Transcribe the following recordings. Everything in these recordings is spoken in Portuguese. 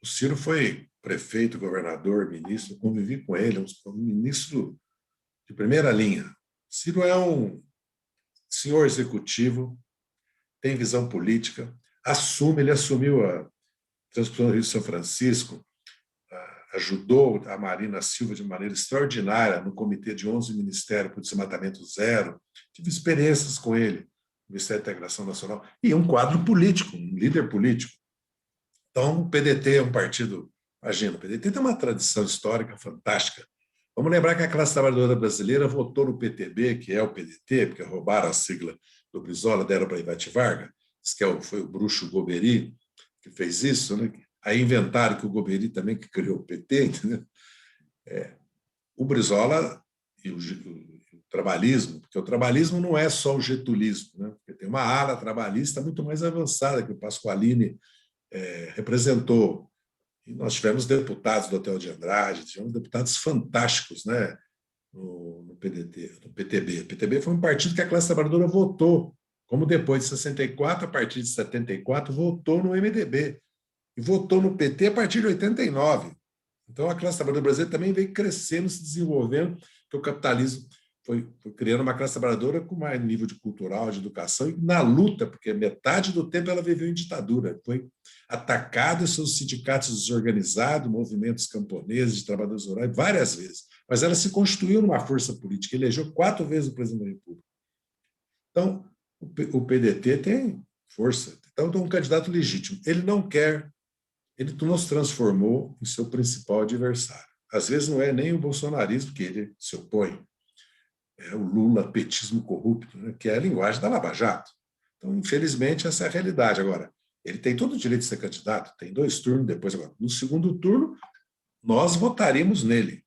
O Ciro foi prefeito, governador, ministro, eu convivi com ele, um ministro de primeira linha. Ciro é um senhor executivo, tem visão política, ele assumiu a transposição do Rio de São Francisco, ajudou a Marina Silva de maneira extraordinária no comitê de 11 ministérios para o desmatamento zero. Tive experiências com ele, no Ministério da Integração Nacional, e um quadro político, um líder político. Então, o PDT é um partido, imagina, o PDT tem uma tradição histórica fantástica. Vamos lembrar que a classe trabalhadora brasileira votou no PTB, que é o PDT, porque roubaram a sigla do Brizola, deram para Ivete Vargas, diz que foi o bruxo Goberi que fez isso, né? Aí inventaram que o Goberi também que criou o PT, entendeu? O Brizola e o trabalhismo, porque o trabalhismo não é só o getulismo, né? Porque tem uma ala trabalhista muito mais avançada que o Pasqualini representou. E nós tivemos deputados do Hotel de Andrade, tivemos deputados fantásticos, né, no PDT, no PTB. O PTB foi um partido que a classe trabalhadora votou, como depois de 64, a partir de 74, votou no MDB. E votou no PT a partir de 89. Então, a classe trabalhadora brasileira também veio crescendo, se desenvolvendo, porque o capitalismo foi criando uma classe trabalhadora com mais nível de cultural, de educação, e na luta, porque metade do tempo ela viveu em ditadura, foi atacada, seus sindicatos desorganizados, movimentos camponeses, de trabalhadores rurais, várias vezes. Mas ela se constituiu numa força política, elegeu 4 vezes o presidente da República. Então, o PDT tem força. Então, é um candidato legítimo. Ele não quer, ele não se transformou em seu principal adversário. Às vezes não é nem o bolsonarismo que ele se opõe, é o Lula petismo corrupto, né, que é a linguagem da Lava Jato. Então, infelizmente, essa é a realidade. Agora, ele tem todo o direito de ser candidato, tem 2 turnos depois. Agora, no segundo turno, nós votaríamos nele.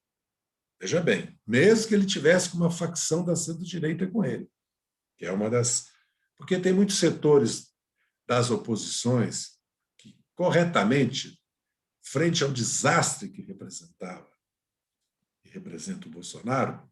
Veja bem, mesmo que ele tivesse com uma facção da centro-direita com ele, que é uma das... Porque tem muitos setores das oposições que, corretamente, frente ao desastre que representava e representa o Bolsonaro,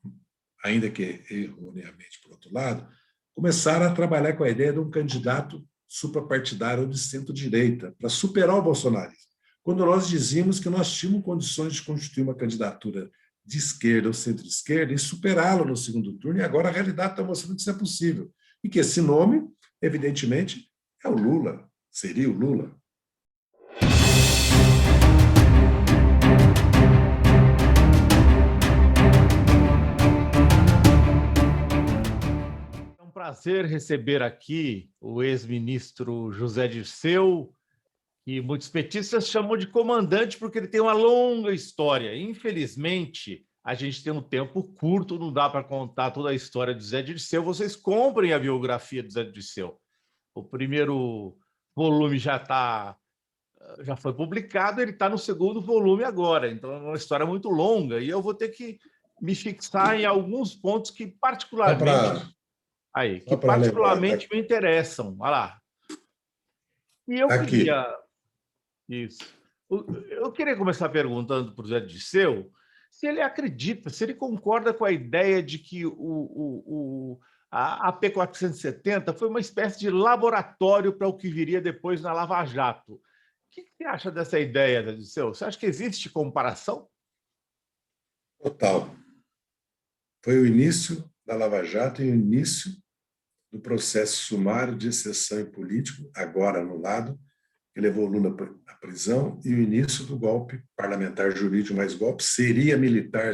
ainda que erroneamente, por outro lado, começaram a trabalhar com a ideia de um candidato suprapartidário ou de centro-direita, para superar o bolsonarismo. Quando nós dizíamos que nós tínhamos condições de constituir uma candidatura de esquerda ou centro-esquerda e superá-lo no segundo turno, e agora a realidade está mostrando que isso é possível. E que esse nome, evidentemente, é o Lula, seria o Lula. É um prazer receber aqui o ex-ministro José Dirceu, que muitos petistas chamam de comandante porque ele tem uma longa história. Infelizmente, a gente tem um tempo curto, não dá para contar toda a história do José Dirceu. Vocês comprem a biografia do José Dirceu. O primeiro volume já foi publicado, ele está no segundo volume agora, então é uma história muito longa, e eu vou ter que me fixar em alguns pontos que particularmente me interessam. Olha lá. E eu queria... Isso. Eu queria começar perguntando para o Zé Dirceu se ele acredita, se ele concorda com a ideia de que a AP 470 foi uma espécie de laboratório para o que viria depois na Lava Jato. O que você acha dessa ideia, Zé Dirceu? Você acha que existe comparação? Total. Foi o início da Lava Jato e o início do processo sumário de exceção em político, agora anulado, que levou Lula à prisão, e o início do golpe parlamentar jurídico, mas golpe seria militar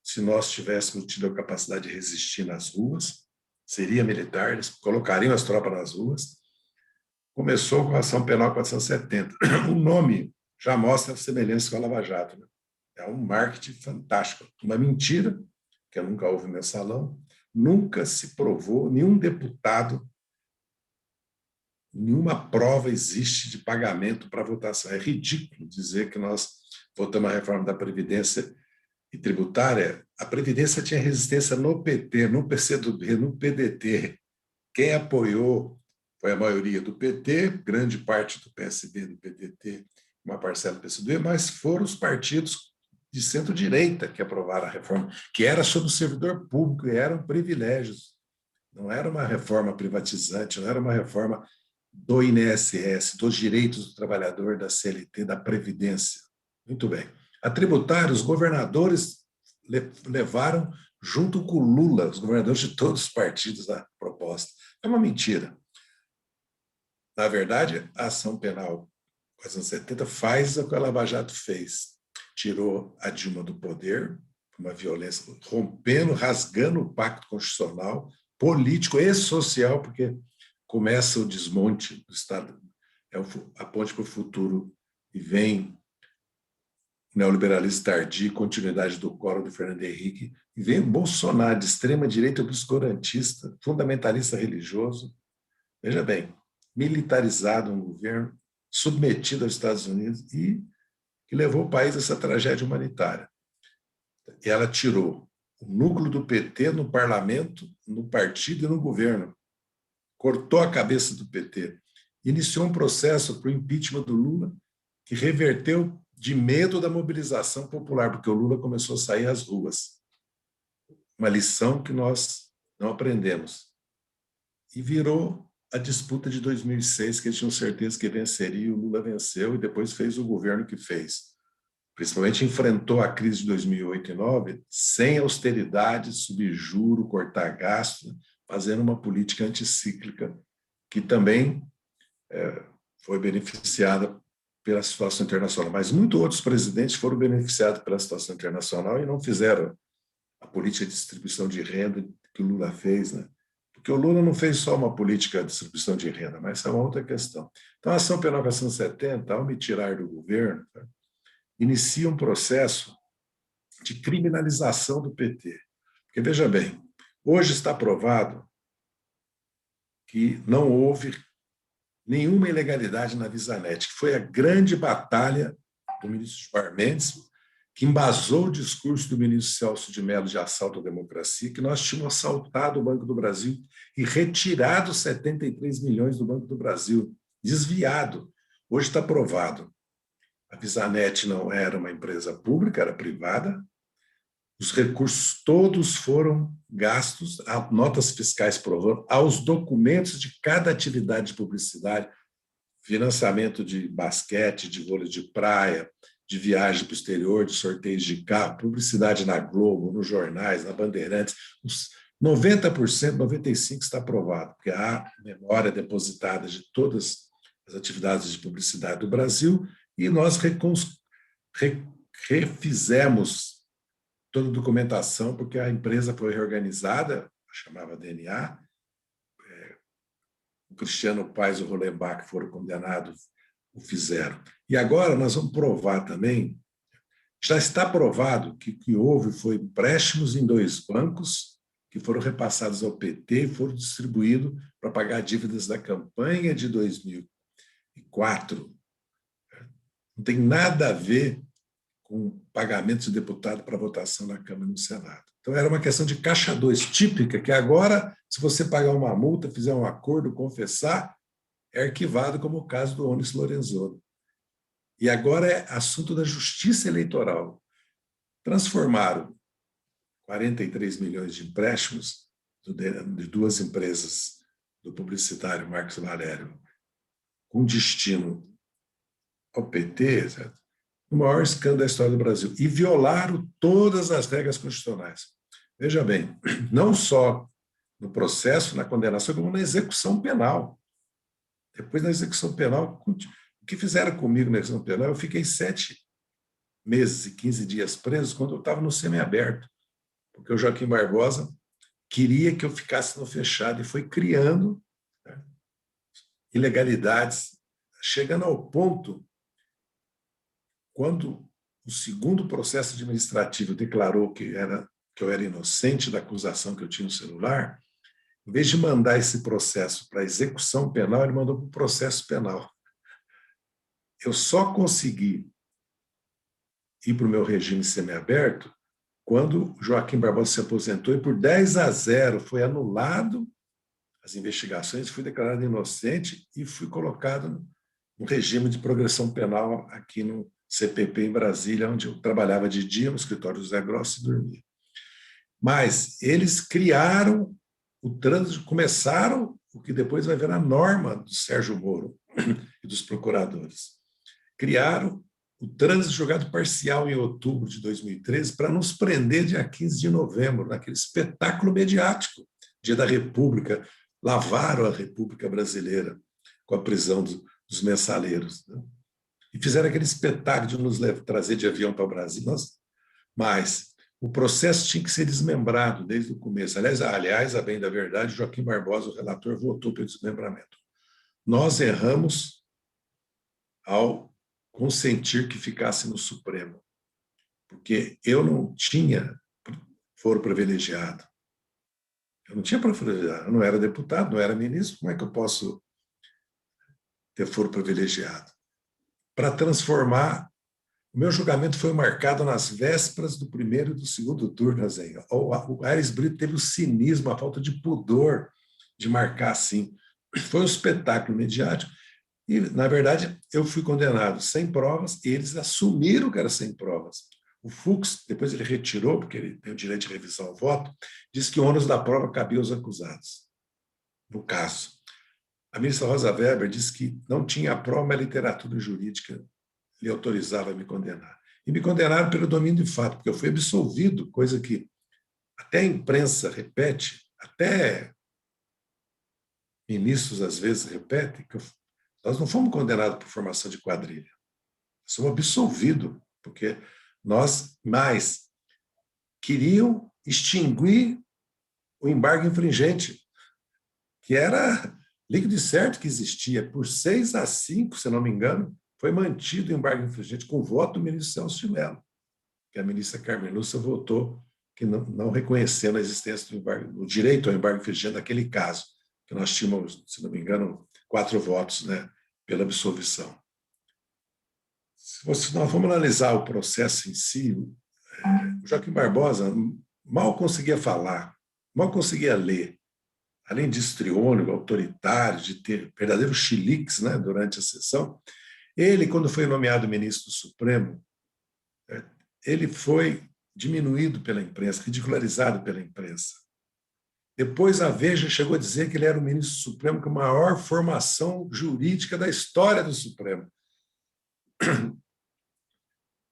se nós tivéssemos tido a capacidade de resistir nas ruas, seria militar, eles colocariam as tropas nas ruas. Começou com a ação penal 470. O nome já mostra a semelhança com a Lava Jato, né? É um marketing fantástico, uma mentira, que nunca houve no mensalão, nunca se provou, nenhum deputado, nenhuma prova existe de pagamento para votação. É ridículo dizer que nós votamos a reforma da Previdência e tributária. A Previdência tinha resistência no PT, no PCdoB, no PDT. Quem apoiou foi a maioria do PT, grande parte do PSB, do PDT, uma parcela do PCdoB, mas foram os partidos de centro-direita que aprovaram a reforma, que era sobre o servidor público, e eram privilégios. Não era uma reforma privatizante, não era uma reforma do INSS, dos direitos do trabalhador, da CLT, da Previdência. Muito bem. A tributária, os governadores levaram junto com o Lula, os governadores de todos os partidos, a proposta. É uma mentira. Na verdade, a ação penal dos anos 70 faz o que a Lava Jato fez. Tirou a Dilma do poder, uma violência, rompendo, rasgando o pacto constitucional, político e social, porque começa o desmonte do Estado, é a ponte para o futuro, e vem o neoliberalismo tardio, continuidade do Collor, do Fernando Henrique, e vem o Bolsonaro, de extrema-direita obscurantista, fundamentalista religioso, veja bem, militarizado um governo, submetido aos Estados Unidos, e que levou o país a essa tragédia humanitária. E ela tirou o núcleo do PT no parlamento, no partido e no governo. Cortou a cabeça do PT. Iniciou um processo para o impeachment do Lula, que reverteu de medo da mobilização popular, porque o Lula começou a sair às ruas. Uma lição que nós não aprendemos. E virou a disputa de 2006, que eles tinham certeza que venceria, e o Lula venceu, e depois fez o governo que fez. Principalmente enfrentou a crise de 2008 e 2009 sem austeridade, subir juro, cortar gasto, fazendo uma política anticíclica que também foi beneficiada pela situação internacional. Mas muitos outros presidentes foram beneficiados pela situação internacional e não fizeram a política de distribuição de renda que o Lula fez, né? Porque o Lula não fez só uma política de distribuição de renda, mas essa é uma outra questão. Então, a ação penal 470, ao me tirar do governo, inicia um processo de criminalização do PT. Porque, veja bem, hoje está provado que não houve nenhuma ilegalidade na Visanet, que foi a grande batalha do ministro Gilmar Mendes, que embasou o discurso do ministro Celso de Mello de assalto à democracia, que nós tínhamos assaltado o Banco do Brasil e retirado 73 milhões do Banco do Brasil, desviado. Hoje está provado. A Visanet não era uma empresa pública, era privada. Os recursos todos foram gastos, a notas fiscais provando, aos documentos de cada atividade de publicidade, financiamento de basquete, de vôlei de praia, de viagem para o exterior, de sorteios de carro, publicidade na Globo, nos jornais, na Bandeirantes. Os 90%, 95% está aprovado, porque há memória depositada de todas as atividades de publicidade do Brasil, e nós refizemos toda a documentação, porque a empresa foi reorganizada, chamava DNA, o Cristiano Paes e o Hollenbach foram condenados, o fizeram. E agora nós vamos provar também, já está provado que o que houve foi empréstimos em 2 bancos, que foram repassados ao PT e foram distribuídos para pagar dívidas da campanha de 2004. Não tem nada a ver com pagamentos de deputado para votação na Câmara e no Senado. Então, era uma questão de caixa 2 típica, que agora, se você pagar uma multa, fizer um acordo, confessar, é arquivado, como o caso do Onyx Lorenzoni. E agora é assunto da Justiça Eleitoral. Transformaram 43 milhões de empréstimos de 2 empresas do publicitário Marcos Valério, com destino ao PT, certo? O maior escândalo da história do Brasil, e violaram todas as regras constitucionais. Veja bem, não só no processo, na condenação, como na execução penal. Depois, na execução penal, o que fizeram comigo na execução penal, eu fiquei 7 meses e 15 dias preso quando eu estava no semiaberto, porque o Joaquim Barbosa queria que eu ficasse no fechado e foi criando, né, ilegalidades, chegando ao ponto. Quando o segundo processo administrativo declarou que eu era inocente da acusação que eu tinha no celular, em vez de mandar esse processo para execução penal, ele mandou para o processo penal. Eu só consegui ir para o meu regime semiaberto quando Joaquim Barbosa se aposentou e por 10-0 foi anulado as investigações, fui declarado inocente e fui colocado no regime de progressão penal aqui no CPP em Brasília, onde eu trabalhava de dia no escritório do Zé Grosso e dormia. Mas eles criaram o trânsito, começaram o que depois vai virar a norma do Sérgio Moro e dos procuradores. Criaram o trânsito julgado parcial em outubro de 2013 para nos prender dia 15 de novembro, naquele espetáculo mediático, Dia da República. Lavaram a República Brasileira com a prisão dos mensaleiros, né? E fizeram aquele espetáculo de nos trazer de avião para o Brasil. Mas o processo tinha que ser desmembrado desde o começo. Aliás, a bem da verdade, Joaquim Barbosa, o relator, votou pelo desmembramento. Nós erramos ao consentir que ficasse no Supremo, porque eu não tinha foro privilegiado. Eu não tinha foro privilegiado, eu não era deputado, não era ministro, como é que eu posso ter foro privilegiado? Para transformar, o meu julgamento foi marcado nas vésperas do primeiro e do segundo turno, Azenha. O Aires Brito teve o cinismo, a falta de pudor de marcar assim. Foi um espetáculo mediático. E, na verdade, eu fui condenado sem provas e eles assumiram que era sem provas. O Fux, depois ele retirou, porque ele tem o direito de revisão ao voto, disse que o ônus da prova cabia aos acusados, no caso. A ministra Rosa Weber disse que não tinha prova, mas a literatura jurídica lhe autorizava a me condenar. E me condenaram pelo domínio de fato, porque eu fui absolvido, coisa que até a imprensa repete, até ministros às vezes repetem, que nós não fomos condenados por formação de quadrilha. Somos absolvidos, porque nós mais queriam extinguir o embargo infringente, que era líquido e certo que existia. Por 6-5, se não me engano, foi mantido o embargo infringente com o voto do ministro Celso de Mello, que a ministra Carmen Lúcia votou que não reconhecendo a existência do embargo, o direito ao embargo infringente naquele caso, que nós tínhamos, se não me engano, 4 votos, né, pela absolvição. Se nós vamos analisar o processo em si, o Joaquim Barbosa mal conseguia falar, mal conseguia ler. Além de histriônico, autoritário, de ter verdadeiros chiliques, né, durante a sessão, ele, quando foi nomeado ministro do Supremo, ele foi diminuído pela imprensa, ridicularizado pela imprensa. Depois a Veja chegou a dizer que ele era o ministro do Supremo com a maior formação jurídica da história do Supremo.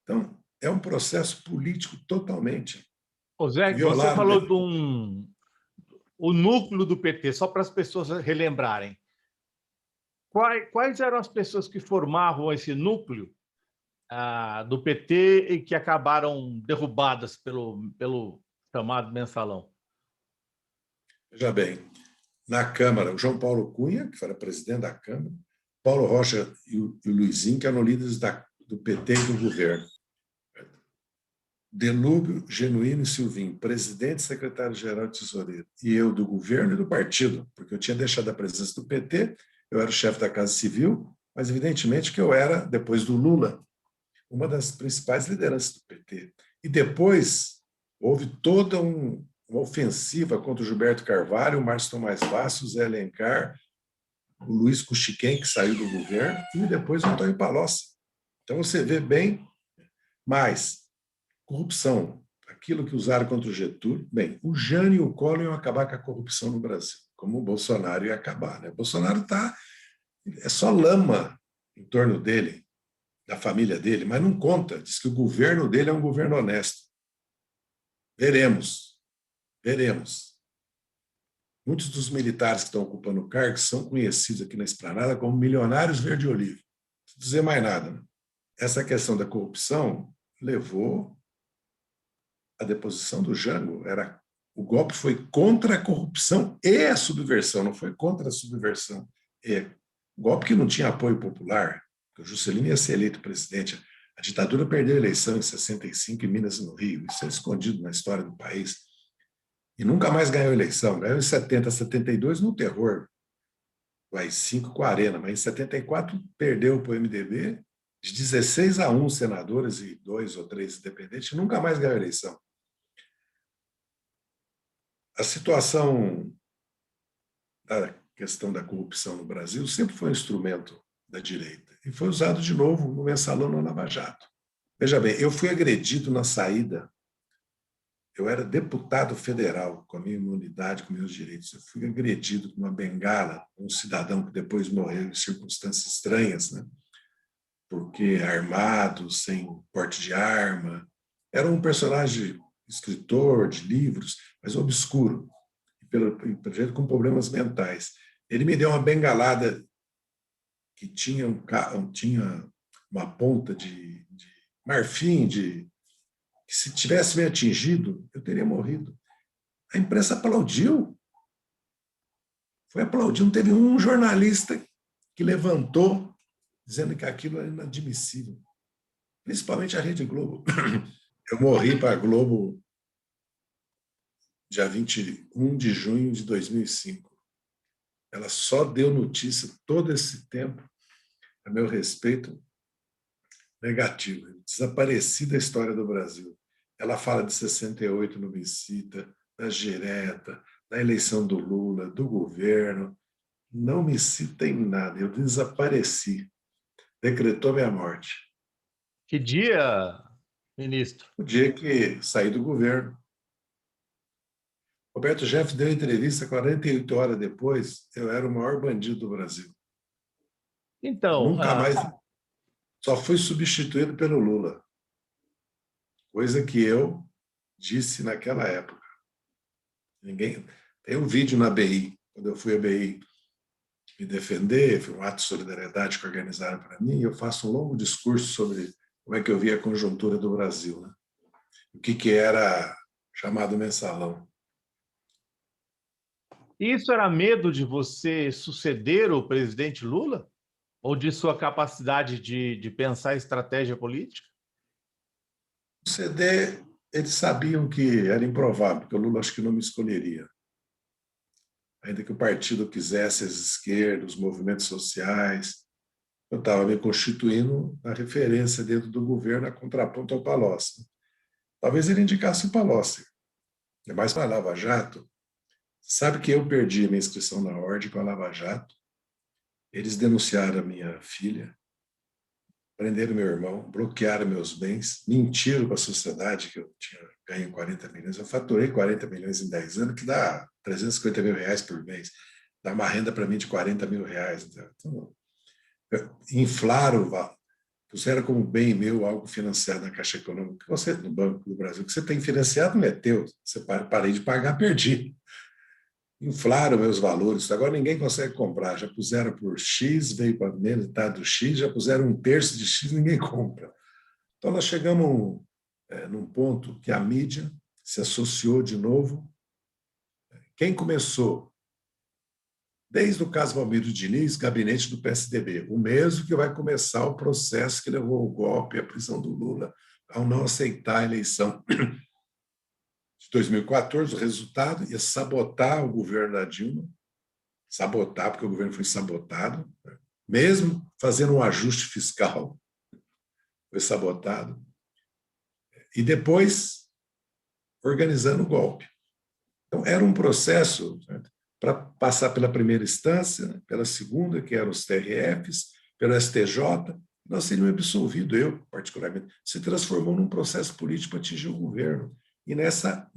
Então, é um processo político totalmente Zé, violado. Você falou o núcleo do PT, só para as pessoas relembrarem. Quais eram as pessoas que formavam esse núcleo do PT e que acabaram derrubadas pelo chamado mensalão? Veja bem, na Câmara, o João Paulo Cunha, que era presidente da Câmara, Paulo Rocha e o Luizinho, que eram líderes do PT e do governo. Denúbio, Genuíno e Silvinho, presidente, secretário-geral e tesoureiro, e eu do governo e do partido, porque eu tinha deixado a presença do PT, eu era o chefe da Casa Civil, mas evidentemente que eu era, depois do Lula, uma das principais lideranças do PT. E depois houve toda uma ofensiva contra o Gilberto Carvalho, o Márcio Tomás Vaz, o Zé Alencar, o Luiz Cuxiquem, que saiu do governo, e depois o Antônio Palocci. Então você vê bem, mas corrupção, aquilo que usaram contra o Getúlio, bem, o Jânio e o Collor iam acabar com a corrupção no Brasil, como o Bolsonaro ia acabar, né? O Bolsonaro é só lama em torno dele, da família dele, mas não conta, diz que o governo dele é um governo honesto. Veremos. Muitos dos militares que estão ocupando o cargo são conhecidos aqui na Esplanada como milionários verde-oliva. Não preciso dizer mais nada, né? Essa questão da corrupção levou à deposição do Jango. O golpe foi contra a corrupção e a subversão, não foi contra a subversão. O golpe que não tinha apoio popular, porque o Juscelino ia ser eleito presidente. A ditadura perdeu a eleição em 65 em Minas e no Rio. Isso é escondido na história do país. E nunca mais ganhou eleição. Ganhou em 70, 72 no terror. Vai 5 com a Arena, mas em 74 perdeu para o MDB de 16-1 senadores e 2 ou 3 independentes. Nunca mais ganhou eleição. A situação da questão da corrupção no Brasil sempre foi um instrumento da direita e foi usado de novo no mensalão no Lava Jato. Veja bem, eu fui agredido na saída. eu era deputado federal, com a minha imunidade, com meus direitos. Eu fui agredido com uma bengala, um cidadão que depois morreu em circunstâncias estranhas, né? Porque armado, sem porte de arma. Era um personagem escritor de livros, mas obscuro, pelo jeito com problemas mentais. Ele me deu uma bengalada que tinha uma ponta de marfim, que se tivesse me atingido, eu teria morrido. A imprensa aplaudiu. Foi aplaudido. Não teve um jornalista que levantou dizendo que aquilo era inadmissível. Principalmente a Rede Globo. Eu morri para a Globo dia 21 de junho de 2005. Ela só deu notícia todo esse tempo, a meu respeito, negativo. Desapareci da história do Brasil. Ela fala de 68, não me cita, da direta, da eleição do Lula, do governo. Não me cita em nada. Eu desapareci. Decretou minha morte. Que dia, ministro? O dia que saí do governo. Roberto Jeff deu entrevista 48 horas depois, eu era o maior bandido do Brasil. Então, Nunca mais, só fui substituído pelo Lula. Coisa que eu disse naquela época. Tem um vídeo na BI, quando eu fui à BI me defender, foi um ato de solidariedade que organizaram para mim, e eu faço um longo discurso sobre como é que eu via a conjuntura do Brasil, né? O que era chamado mensalão. isso era medo de você suceder o presidente Lula? Ou de sua capacidade de pensar estratégia política? O CD, eles sabiam que era improvável, porque o Lula acho que não me escolheria. Ainda que o partido quisesse as esquerdas, os movimentos sociais, eu estava me constituindo a referência dentro do governo a contraponto ao Palocci. Talvez ele indicasse o Palocci. Mas para a Lava Jato, sabe que eu perdi a minha inscrição na ordem com a Lava Jato. Eles denunciaram a minha filha, prenderam meu irmão, bloquearam meus bens, mentiram para a sociedade que eu tinha ganho 40 milhões. Eu faturei 40 milhões em 10 anos, que dá 350 mil reais por mês. Dá uma renda para mim de 40 mil reais. Então, inflaram, puseram como bem meu algo financiado na Caixa Econômica, que você, no Banco do Brasil, que você tem financiado não é teu. Você parei de pagar, perdi. Inflaram meus valores, agora ninguém consegue comprar. Já puseram por X, veio para metade do X, já puseram um terço de X, ninguém compra. Então, nós chegamos num ponto que a mídia se associou de novo. Quem começou? Desde o caso Valmir Diniz, gabinete do PSDB, o mesmo que vai começar o processo que levou ao golpe, à prisão do Lula, ao não aceitar a eleição de 2014, o resultado ia sabotar o governo da Dilma, sabotar, porque o governo foi sabotado, né? Mesmo fazendo um ajuste fiscal, foi sabotado, e depois organizando o golpe. Então, era um processo, né, para passar pela primeira instância, pela segunda, que eram os TRFs, pelo STJ, nós seríamos absolvidos, eu particularmente, se transformou num processo político para atingir o governo. E nessa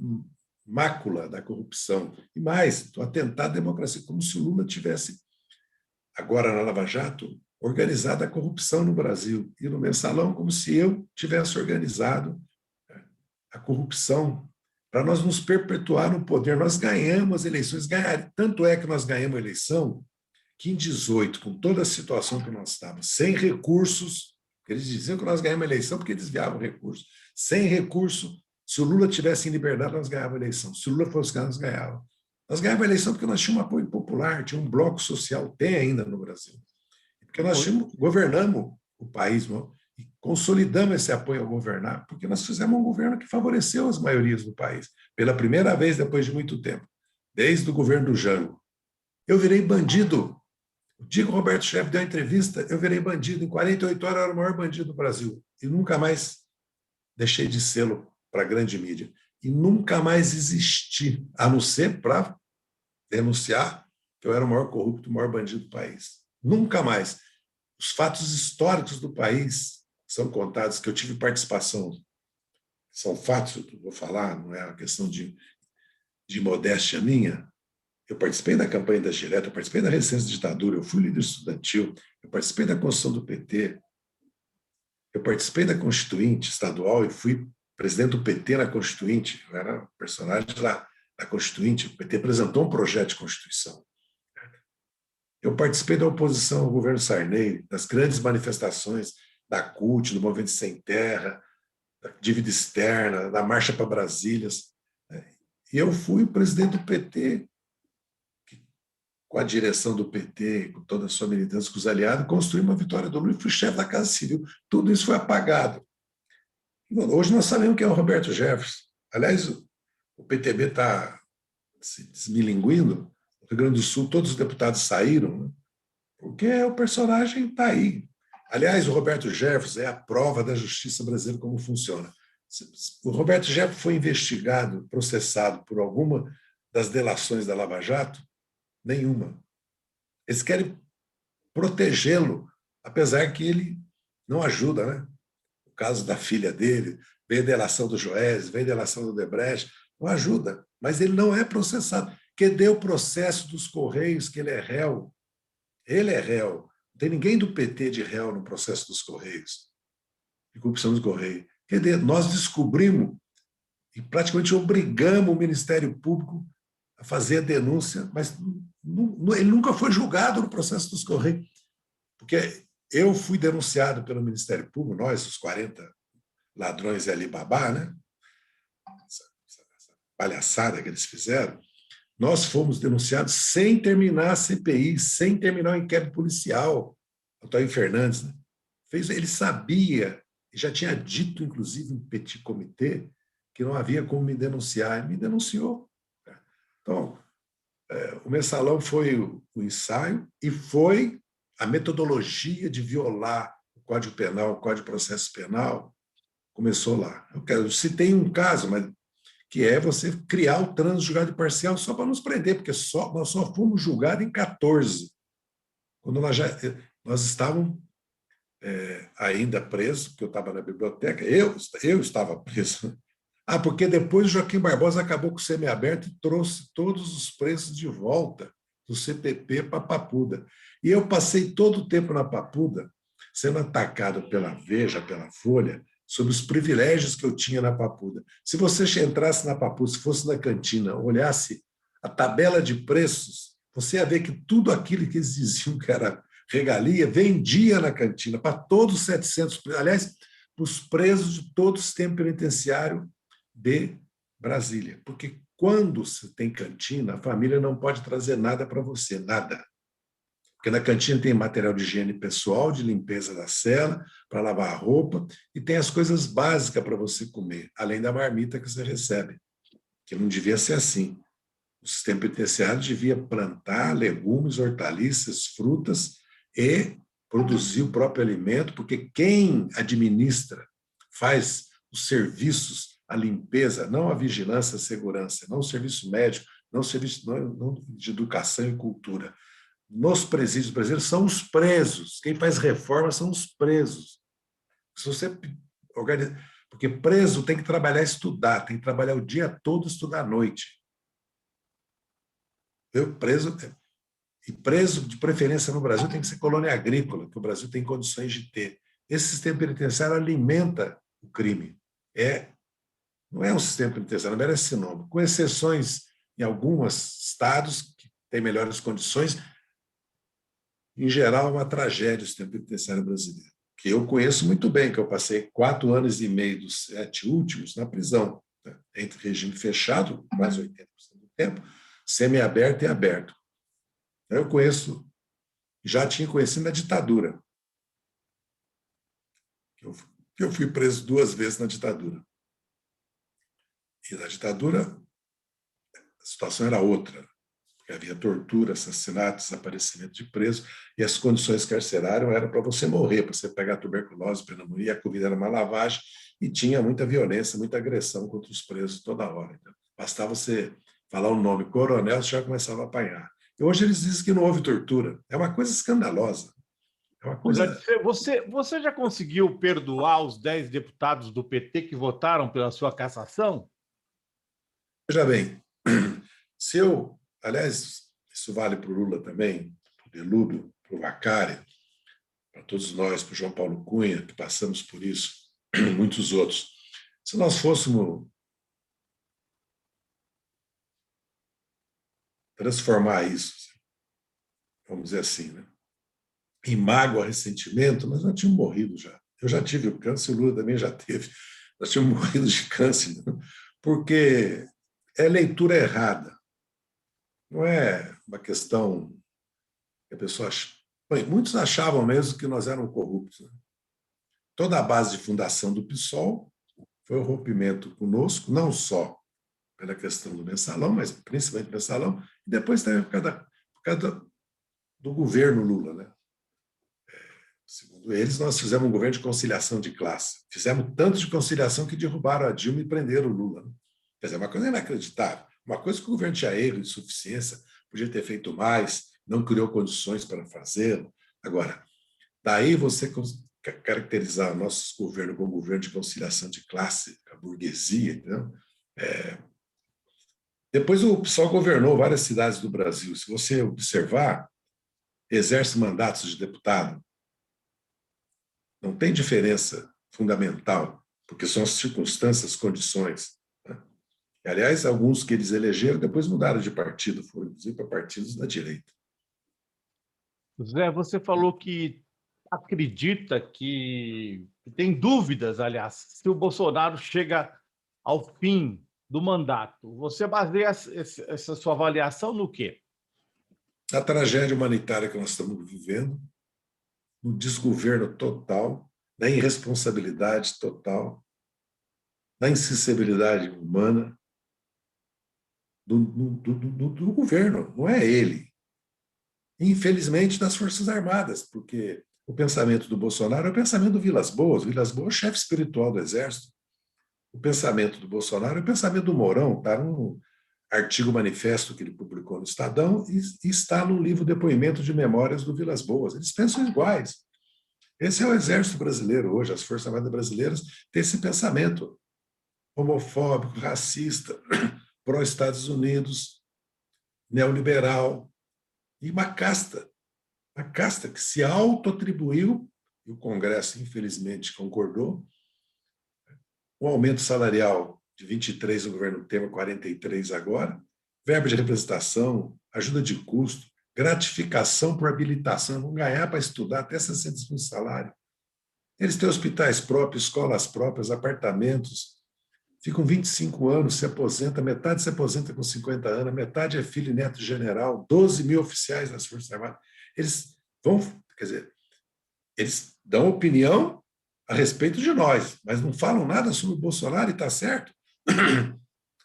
mácula da corrupção, e mais, do atentado à democracia, como se o Lula tivesse, agora na Lava Jato, organizado a corrupção no Brasil, e no Mensalão, como se eu tivesse organizado a corrupção para nós nos perpetuar no poder. Nós ganhamos as eleições, tanto é que nós ganhamos a eleição que em 18, com toda a situação que nós estávamos, sem recursos, eles diziam que nós ganhamos a eleição porque desviavam recursos, sem recurso, se o Lula tivesse em liberdade, nós ganhávamos a eleição. Se o Lula fosse ganhar, nós ganhávamos. Nós ganhávamos a eleição porque nós tínhamos um apoio popular, tinha um bloco social, tem ainda no Brasil. Porque nós governamos o país, e consolidamos esse apoio ao governar, porque nós fizemos um governo que favoreceu as maiorias do país, pela primeira vez depois de muito tempo, desde o governo do Jango. Eu virei bandido. O dia que o Roberto Jeff deu a entrevista, eu virei bandido. Em 48 horas eu era o maior bandido do Brasil. E nunca mais deixei de sê-lo para a grande mídia. E nunca mais existi, a não ser para denunciar que eu era o maior corrupto, o maior bandido do país. Nunca mais. Os fatos históricos do país são contados, que eu tive participação são fatos, eu vou falar, não é uma questão de modéstia minha. Eu participei da campanha das diretas, eu participei da resistência à ditadura, eu fui líder estudantil, eu participei da construção do PT, eu participei da Constituinte estadual e fui presidente do PT na Constituinte, eu era personagem lá da Constituinte, o PT apresentou um projeto de Constituição. Eu participei da oposição ao governo Sarney, das grandes manifestações da CUT, do Movimento Sem Terra, da dívida externa, da Marcha para Brasília. E eu fui presidente do PT, com a direção do PT, com toda a sua militância, com os aliados, construí uma vitória do Lula e fui chefe da Casa Civil. Tudo isso foi apagado. Hoje nós sabemos quem é o Roberto Jefferson. Aliás, o PTB está se desmilinguindo. No Rio Grande do Sul, todos os deputados saíram, né? Porque o personagem está aí. Aliás, o Roberto Jefferson é a prova da justiça brasileira como funciona. O Roberto Jefferson foi investigado, processado por alguma das delações da Lava Jato? Nenhuma. Eles querem protegê-lo, apesar que ele não ajuda, né? O caso da filha dele, veio a delação do Joés, veio a delação do Debrecht, não ajuda, mas ele não é processado. Que deu o processo dos Correios, que ele é réu. Ele é réu. Não tem ninguém do PT de réu no processo dos Correios, de corrupção dos Correios. Quer dizer, nós descobrimos e praticamente obrigamos o Ministério Público a fazer a denúncia, mas ele nunca foi julgado no processo dos Correios. Porque eu fui denunciado pelo Ministério Público, nós, os 40 ladrões e Alibaba, né? Essa palhaçada que eles fizeram, nós fomos denunciados sem terminar a CPI, sem terminar o inquérito policial. Antônio Fernandes, né? Ele sabia, e já tinha dito, inclusive, em petit comitê, que não havia como me denunciar, e me denunciou. Então, o mensalão foi o ensaio e foi a metodologia de violar o Código Penal, o Código de Processo Penal, começou lá. Eu citei um caso, mas que é você criar o trânsito julgado imparcial só para nos prender, porque nós só fomos julgados em 14, quando nós estávamos ainda presos, porque eu estava na biblioteca, eu estava preso. Porque depois o Joaquim Barbosa acabou com o semiaberto e trouxe todos os presos de volta do CPP para Papuda. E eu passei todo o tempo na Papuda, sendo atacado pela Veja, pela Folha, sobre os privilégios que eu tinha na Papuda. Se você entrasse na Papuda, se fosse na cantina, olhasse a tabela de preços, você ia ver que tudo aquilo que eles diziam que era regalia vendia na cantina para todos os 700 presos. Aliás, para os presos de todo o sistema penitenciário de Brasília. Porque quando você tem cantina, a família não pode trazer nada para você, nada. Porque na cantina tem material de higiene pessoal, de limpeza da cela, para lavar a roupa, e tem as coisas básicas para você comer, além da marmita que você recebe, que não devia ser assim. O sistema penitenciário devia plantar legumes, hortaliças, frutas e produzir o próprio alimento, porque quem administra, faz os serviços, a limpeza, não a vigilância, a segurança, não o serviço médico, não o serviço não de educação e cultura. Nos presídios brasileiros são os presos. Quem faz reforma são os presos. Se você organiza, porque preso tem que trabalhar e estudar, tem que trabalhar o dia todo e estudar à noite. Preso de preferência no Brasil tem que ser colônia agrícola, que o Brasil tem condições de ter. Esse sistema penitenciário alimenta o crime. Não é um sistema penitenciário, não merece esse nome, com exceções em alguns estados que têm melhores condições. Em geral, é uma tragédia o sistema penitenciário brasileiro, que eu conheço muito bem, que eu passei 4 anos e meio dos 7 últimos na prisão, né? Entre regime fechado, quase 80% do tempo, semiaberto e aberto. Eu conheço, já tinha conhecido na ditadura. Eu fui preso 2 vezes na ditadura. E na ditadura, a situação era outra, porque havia tortura, assassinato, desaparecimento de preso, e as condições carcerárias eram para você morrer, para você pegar tuberculose, pneumonia, a comida era uma lavagem, e tinha muita violência, muita agressão contra os presos toda hora. Então, bastava você falar o nome coronel, você já começava a apanhar. E hoje eles dizem que não houve tortura. É uma coisa escandalosa. É uma coisa... Você já conseguiu perdoar os 10 deputados do PT que votaram pela sua cassação? Veja bem, se eu... Aliás, isso vale para o Lula também, para o Delúbio, para o Vacari, para todos nós, para o João Paulo Cunha, que passamos por isso, e muitos outros. Se nós fôssemos transformar isso, vamos dizer assim, né, em mágoa, ressentimento, nós já tínhamos morrido já. Eu já tive o câncer, o Lula também já teve. Nós tínhamos morrido de câncer, né? Porque é leitura errada. Não é uma questão que a pessoa... Bem, muitos achavam mesmo que nós éramos corruptos. Né? Toda a base de fundação do PSOL foi o rompimento conosco, não só pela questão do mensalão, mas principalmente do mensalão, e depois também por causa do governo Lula. Né? Segundo eles, nós fizemos um governo de conciliação de classe. Fizemos tanto de conciliação que derrubaram a Dilma e prenderam o Lula. Né? Quer dizer, uma coisa inacreditável. Uma coisa que o governo tinha erro, insuficiência, podia ter feito mais, não criou condições para fazê-lo. Agora, daí você caracterizar o nosso governo como governo de conciliação de classe, a burguesia, entendeu? Depois o PSOL governou várias cidades do Brasil. Se você observar, exerce mandatos de deputado. Não tem diferença fundamental, porque são as circunstâncias, as condições. Né? E, aliás, alguns que eles elegeram depois mudaram de partido, foram inclusive para partidos da direita. Zé, você falou que acredita que tem dúvidas, aliás, se o Bolsonaro chega ao fim do mandato. Você baseia essa sua avaliação no quê? A tragédia humanitária que nós estamos vivendo, no desgoverno total, na irresponsabilidade total, na insensibilidade humana do governo, não é ele. Infelizmente, das Forças Armadas, porque o pensamento do Bolsonaro é o pensamento do Vilas Boas. Vilas Boas, chefe espiritual do Exército. O pensamento do Bolsonaro é o pensamento do Mourão, está no artigo manifesto que ele publicou no Estadão e está no livro Depoimento de Memórias do Vilas Boas. Eles pensam iguais. Esse é o Exército brasileiro hoje, as Forças Armadas brasileiras têm esse pensamento homofóbico, racista, pró-Estados Unidos, neoliberal, e uma casta que se auto-atribuiu, e o Congresso, infelizmente, concordou, um aumento salarial de 23 no governo Temer, 43 agora, verba de representação, ajuda de custo, gratificação por habilitação, vão ganhar para estudar até 600 mil de salário. Eles têm hospitais próprios, escolas próprias, apartamentos, ficam 25 anos, se aposenta, metade se aposenta com 50 anos, metade é filho e neto de general, 12 mil oficiais das Forças Armadas. Eles vão, quer dizer, eles dão opinião a respeito de nós, mas não falam nada sobre o Bolsonaro, e está certo,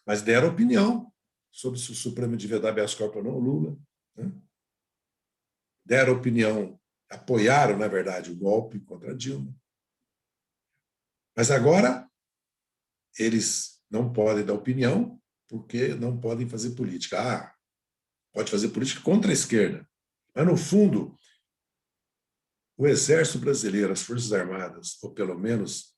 mas deram opinião sobre se o Supremo devia dar habeas corpus ou não, o Lula. Né? Deram opinião, apoiaram, na verdade, o golpe contra a Dilma. Mas agora eles não podem dar opinião porque não podem fazer política. Pode fazer política contra a esquerda. Mas, no fundo, o Exército Brasileiro, as Forças Armadas, ou pelo menos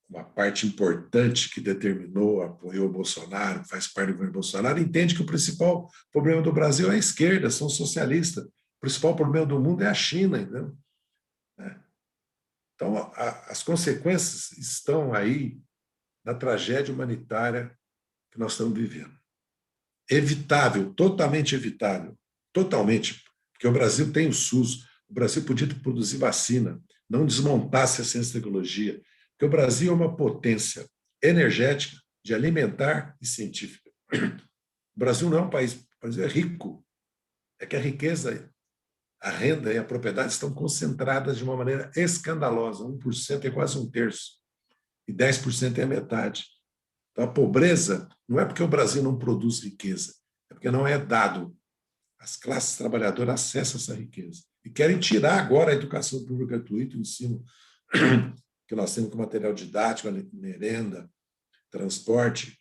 uma parte importante que determinou, apoiou o Bolsonaro, faz parte do governo Bolsonaro, entende que o principal problema do Brasil é a esquerda, são socialistas. O principal problema do mundo é a China. Entendeu? Então, as consequências estão aí na tragédia humanitária que nós estamos vivendo. Evitável, totalmente evitável, totalmente, porque o Brasil tem o SUS, o Brasil podia produzir vacina, não desmontasse a ciência e tecnologia, porque o Brasil é uma potência energética, de alimentar e científica. O Brasil não é um país, o Brasil é rico, é que a riqueza, a renda e a propriedade estão concentradas de uma maneira escandalosa, 1% é quase um terço, e 10% é a metade. Então, a pobreza não é porque o Brasil não produz riqueza, é porque não é dado. As classes trabalhadoras acessam essa riqueza e querem tirar agora a educação pública gratuita, o ensino que nós temos com material didático, a merenda, transporte,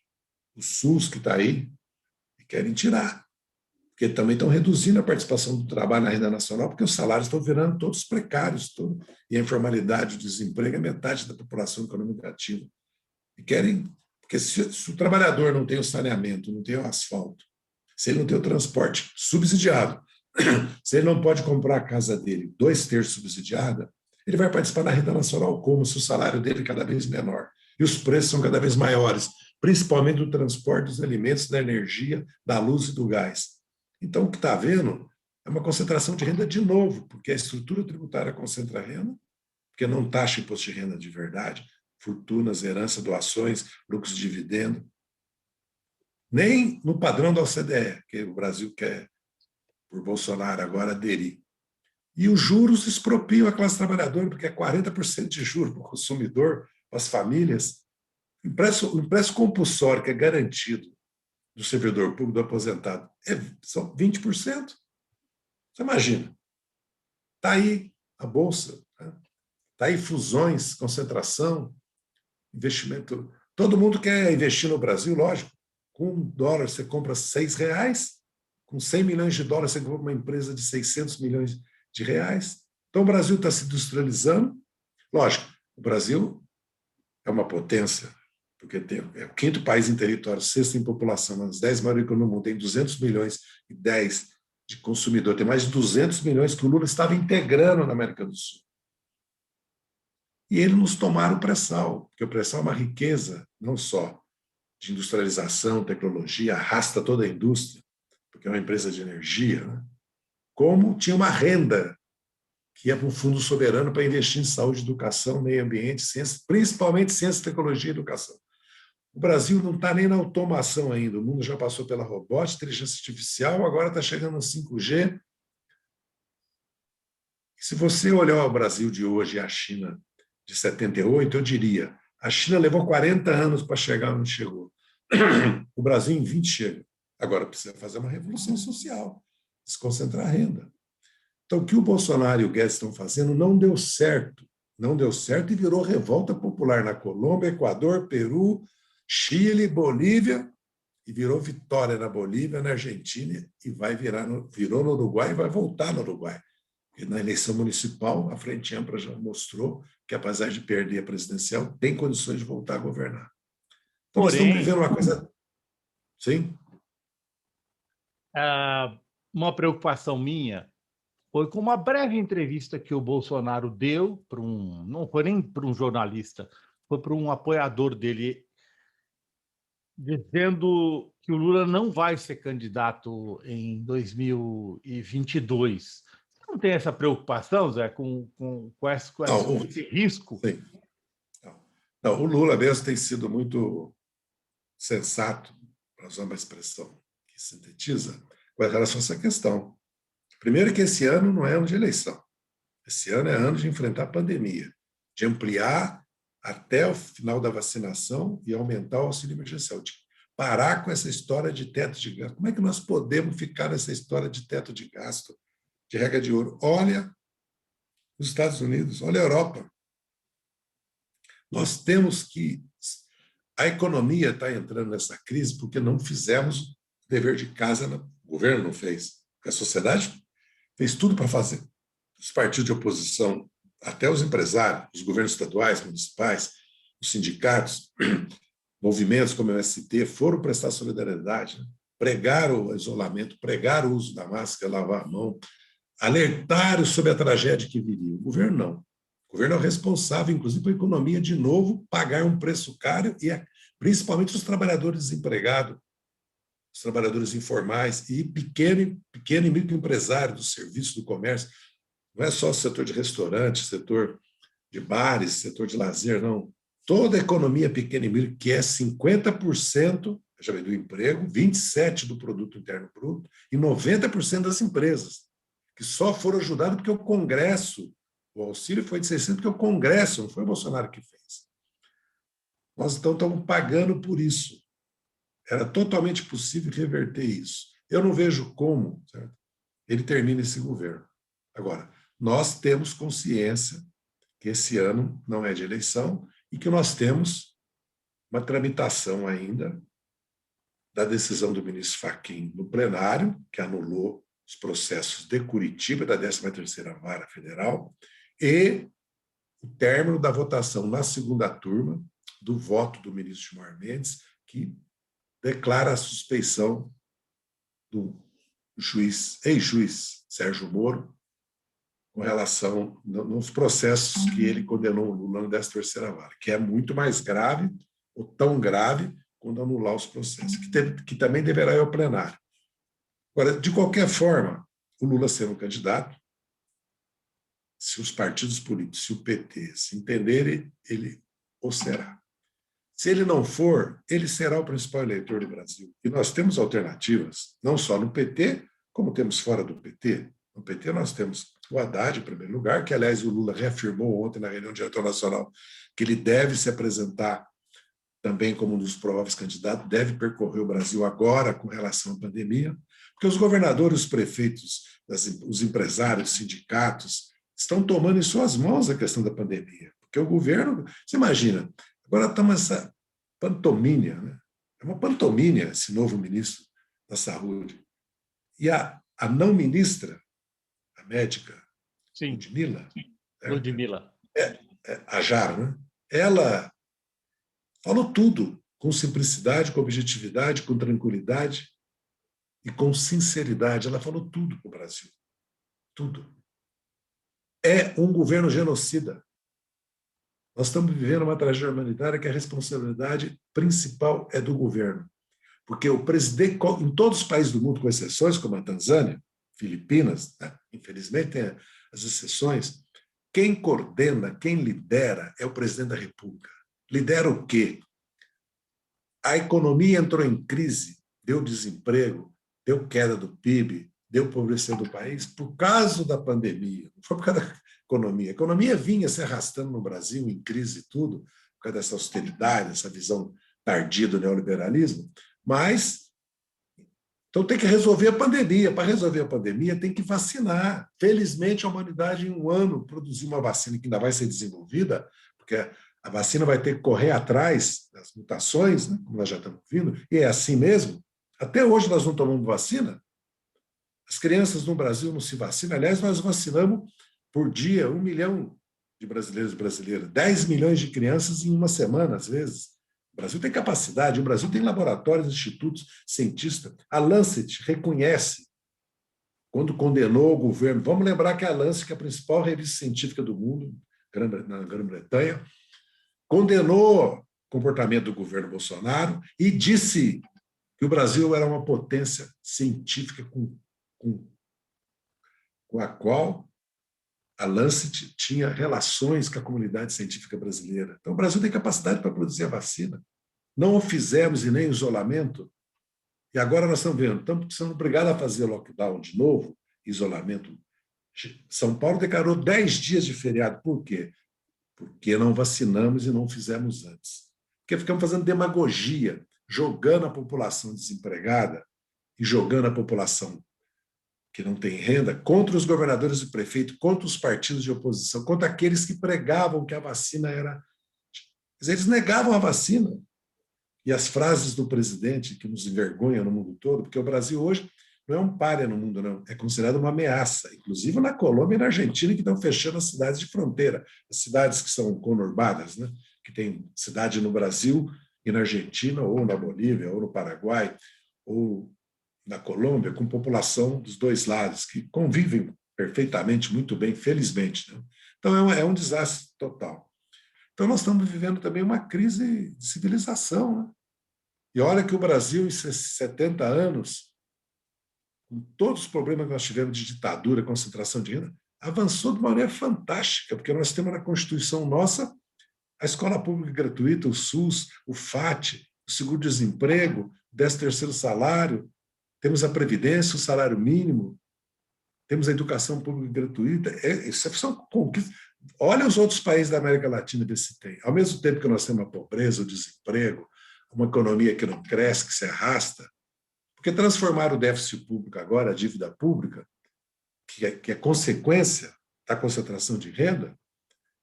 o SUS que está aí, e querem tirar. porque também estão reduzindo a participação do trabalho na renda nacional, porque os salários estão virando todos precários, e a informalidade, o desemprego é metade da população econômica ativa. E querem, porque se o trabalhador não tem o saneamento, não tem o asfalto, se ele não tem o transporte subsidiado, se ele não pode comprar a casa dele 2/3 subsidiada, ele vai participar da renda nacional como se o salário dele é cada vez menor e os preços são cada vez maiores, principalmente do transporte dos alimentos, da energia, da luz e do gás. Então, o que está havendo é uma concentração de renda de novo, porque a estrutura tributária concentra a renda, porque não taxa imposto de renda de verdade, fortunas, herança, doações, lucros de dividendo, nem no padrão da OCDE, que o Brasil quer, por Bolsonaro, agora aderir. E os juros expropriam a classe trabalhadora, porque é 40% de juros para o consumidor, para as famílias. O empréstimo compulsório, que é garantido do servidor público, do aposentado, são 20%. Você imagina. Está aí a Bolsa, está aí fusões, concentração, investimento. Todo mundo quer investir no Brasil, lógico. Com $1 você compra R$6, com 100 milhões de dólares você compra uma empresa de 600 milhões de reais. Então o Brasil está se industrializando. Lógico, o Brasil é uma potência, porque é o 5º país em território, 6º em população, nas 10 maiores economias do mundo, tem 200 milhões e 10 de consumidor, tem mais de 200 milhões que o Lula estava integrando na América do Sul. E eles nos tomaram o pré-sal, porque o pré-sal é uma riqueza, não só de industrialização, tecnologia, arrasta toda a indústria, porque é uma empresa de energia, né? Como tinha uma renda que ia para um fundo soberano para investir em saúde, educação, meio ambiente, ciência, principalmente ciência, tecnologia e educação. O Brasil não está nem na automação ainda, o mundo já passou pela robótica, inteligência artificial, agora está chegando no 5G. Se você olhar o Brasil de hoje e a China de 78, eu diria, a China levou 40 anos para chegar onde chegou. O Brasil em 20 chega. Agora precisa fazer uma revolução social, desconcentrar a renda. Então, o que o Bolsonaro e o Guedes estão fazendo não deu certo. Não deu certo e virou revolta popular na Colômbia, Equador, Peru, Chile, Bolívia, e virou vitória na Bolívia, na Argentina, e virou no Uruguai e vai voltar no Uruguai. E na eleição municipal, a Frente Ampla já mostrou que, apesar de perder a presidencial, tem condições de voltar a governar. Então, nós estamos vivendo uma coisa... Sim? Uma preocupação minha foi com uma breve entrevista que o Bolsonaro deu para não foi nem para um jornalista, foi para um apoiador dele, dizendo que o Lula não vai ser candidato em 2022. Você não tem essa preocupação, Zé, com esse risco? Sim. Não, o Lula mesmo tem sido muito sensato, para usar uma expressão que sintetiza, com relação a essa questão. Primeiro que esse ano não é ano de eleição. Esse ano é ano de enfrentar a pandemia, de ampliar até o final da vacinação e aumentar o auxílio emergencial, de parar com essa história de teto de gasto. Como é que nós podemos ficar nessa história de teto de gasto, de regra de ouro? Olha os Estados Unidos, olha a Europa. Nós temos que... A economia está entrando nessa crise porque não fizemos o dever de casa, o governo não fez, a sociedade fez tudo para fazer. Os partidos de oposição, até os empresários, os governos estaduais, municipais, os sindicatos, movimentos como o MST, foram prestar solidariedade, né? Pregaram o isolamento, pregaram o uso da máscara, lavar a mão, alertaram sobre a tragédia que viria. O governo não. O governo é o responsável, inclusive, pela economia, de novo, pagar um preço caro, e principalmente os trabalhadores desempregados, os trabalhadores informais e pequeno e microempresário do serviço, do comércio. Não é só o setor de restaurante, setor de bares, setor de lazer, não. Toda a economia pequena e micro, que é 50% do emprego, 27% do produto interno bruto e 90% das empresas, que só foram ajudadas porque o Congresso, o auxílio foi de 600 porque o Congresso, não foi o Bolsonaro que fez. Nós então estamos pagando por isso. Era totalmente possível reverter isso. Eu não vejo como, certo? Ele termina esse governo. Agora, nós temos consciência que esse ano não é de eleição e que nós temos uma tramitação ainda da decisão do ministro Fachin no plenário, que anulou os processos de Curitiba, da 13ª Vara Federal, e o término da votação na segunda turma do voto do ministro Gilmar Mendes, que declara a suspeição do ex-juiz Sérgio Moro com relação nos processos que ele condenou o Lula na 13ª Vara, que é muito mais grave, ou tão grave, quando anular os processos, que também deverá ir ao plenário. Agora, de qualquer forma, o Lula sendo candidato, se os partidos políticos, se o PT se entenderem, ele o será. Se ele não for, ele será o principal eleitor do Brasil. E nós temos alternativas, não só no PT, como temos fora do PT. No PT nós temos o Haddad, em primeiro lugar, que, aliás, o Lula reafirmou ontem na reunião do diretor nacional que ele deve se apresentar também como um dos prováveis candidatos, deve percorrer o Brasil agora com relação à pandemia, porque os governadores, os prefeitos, os empresários, os sindicatos, estão tomando em suas mãos a questão da pandemia. Porque o governo, você imagina, agora estamos essa pantomínea, né? É uma pantomínea esse novo ministro da Saúde. E a não ministra, a médica, Sim. Ludmila, Ludmila. A Jara, né? Ela falou tudo com simplicidade, com objetividade, com tranquilidade e com sinceridade. Ela falou tudo para o Brasil. Tudo. É um governo genocida. Nós estamos vivendo uma tragédia humanitária que a responsabilidade principal é do governo. Porque o presidente, em todos os países do mundo, com exceções como a Tanzânia, Filipinas, né? Infelizmente tem as exceções, quem coordena, quem lidera é o presidente da República. Lidera o quê? A economia entrou em crise, deu desemprego, deu queda do PIB, deu empobrecimento do país por causa da pandemia, não foi por causa da economia. A economia vinha se arrastando no Brasil, em crise e tudo, por causa dessa austeridade, essa visão tardia do neoliberalismo, mas então tem que resolver a pandemia. Para resolver a pandemia, tem que vacinar. Felizmente, a humanidade, em um ano, produziu uma vacina que ainda vai ser desenvolvida, porque a vacina vai ter que correr atrás das mutações, né, como nós já estamos vendo, e é assim mesmo. Até hoje nós não tomamos vacina. As crianças no Brasil não se vacinam. Aliás, nós vacinamos por dia 1 milhão de brasileiros e brasileiras, 10 milhões de crianças em uma semana, às vezes. O Brasil tem capacidade, o Brasil tem laboratórios, institutos, cientistas. A Lancet reconhece, quando condenou o governo, vamos lembrar que a Lancet, que é a principal revista científica do mundo, na Grã-Bretanha, condenou o comportamento do governo Bolsonaro e disse que o Brasil era uma potência científica com a qual a Lancet tinha relações com a comunidade científica brasileira. Então, o Brasil tem capacidade para produzir a vacina. Não o fizemos e nem o isolamento. E agora nós estamos vendo, estamos sendo obrigados a fazer lockdown de novo, isolamento. São Paulo declarou 10 dias de feriado. Por quê? Porque não vacinamos e não fizemos antes. Porque ficamos fazendo demagogia, jogando a população desempregada e jogando a população que não tem renda contra os governadores e prefeitos, contra os partidos de oposição, contra aqueles que pregavam que a vacina era... Quer dizer, eles negavam a vacina. E as frases do presidente, que nos envergonham no mundo todo, porque o Brasil hoje não é um pária no mundo, não. É considerado uma ameaça, inclusive na Colômbia e na Argentina, que estão fechando as cidades de fronteira, as cidades que são conurbadas, né? Que tem cidade no Brasil e na Argentina, ou na Bolívia, ou no Paraguai, ou na Colômbia, com população dos dois lados, que convivem perfeitamente, muito bem, felizmente. Né? Então, é um desastre total. Então, nós estamos vivendo também uma crise de civilização. Né? E olha que o Brasil, em 70 anos, com todos os problemas que nós tivemos de ditadura, concentração de renda, avançou de maneira fantástica, porque nós temos na Constituição nossa a escola pública gratuita, o SUS, o FAT, o seguro-desemprego, o 13º salário, temos a Previdência, o salário mínimo, temos a educação pública gratuita. Isso são conquistas. Olha os outros países da América Latina ver se tem. Ao mesmo tempo que nós temos a pobreza, o desemprego, uma economia que não cresce, que se arrasta, porque transformar o déficit público agora, a dívida pública, que é consequência da concentração de renda,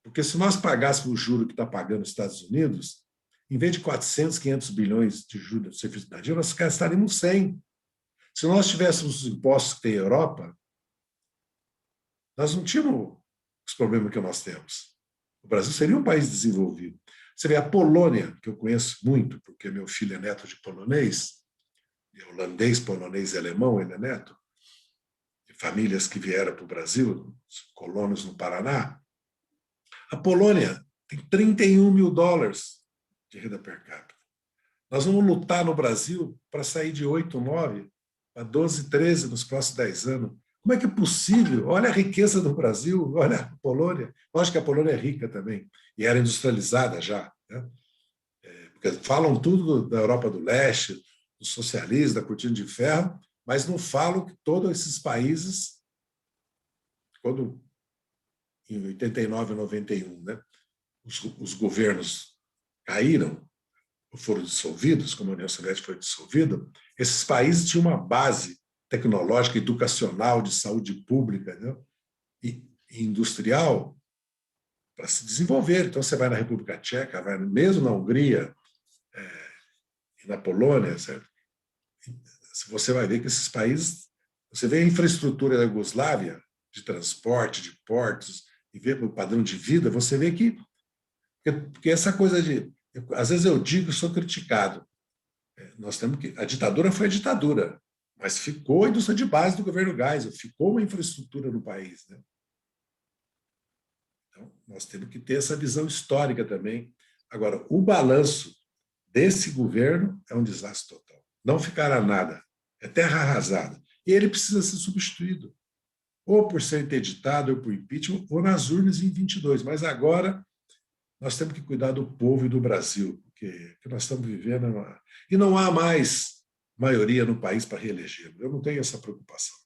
porque se nós pagássemos o juro que está pagando os Estados Unidos, Em vez de 400, 500 bilhões de juros de serviço da dívida, nós gastaríamos 100. Se nós tivéssemos os impostos que tem a Europa, nós não tínhamos os problemas que nós temos. O Brasil seria um país desenvolvido. Você vê a Polônia, que eu conheço muito, porque meu filho é neto de polonês, é holandês, polonês e alemão, ele é neto, de famílias que vieram para o Brasil, colonos no Paraná. A Polônia tem 31 mil dólares de renda per capita. Nós vamos lutar no Brasil para sair de 8, 9 para 12, 13 nos próximos 10 anos. Como é que é possível? Olha a riqueza do Brasil, olha a Polônia. Lógico que a Polônia é rica também, e era industrializada já. Né? Porque falam tudo da Europa do Leste, do socialismo, da cortina de ferro, mas não falam que todos esses países, quando em 89 e 91, né, os governos caíram, ou foram dissolvidos, como a União Soviética foi dissolvida, esses países tinham uma base tecnológica, educacional, de saúde pública, né, e industrial para se desenvolver. Então, você vai na República Tcheca, vai mesmo na Hungria e na Polônia, certo? Você vai ver que esses países, você vê a infraestrutura da Iugoslávia, de transporte, de portos, e vê o padrão de vida, você vê que porque essa coisa de... Às vezes eu digo e sou criticado. Nós temos que... A ditadura foi a ditadura, mas ficou a indústria de base do governo Geisel, ficou uma infraestrutura no país. Né? Então, nós temos que ter essa visão histórica também. Agora, o balanço desse governo é um desastre total. Não ficará nada. É terra arrasada. E ele precisa ser substituído. Ou por ser interditado, ou por impeachment, ou nas urnas em 22. Mas agora nós temos que cuidar do povo e do Brasil, porque nós estamos vivendo... E não há mais maioria no país para reeleger. Eu não tenho essa preocupação.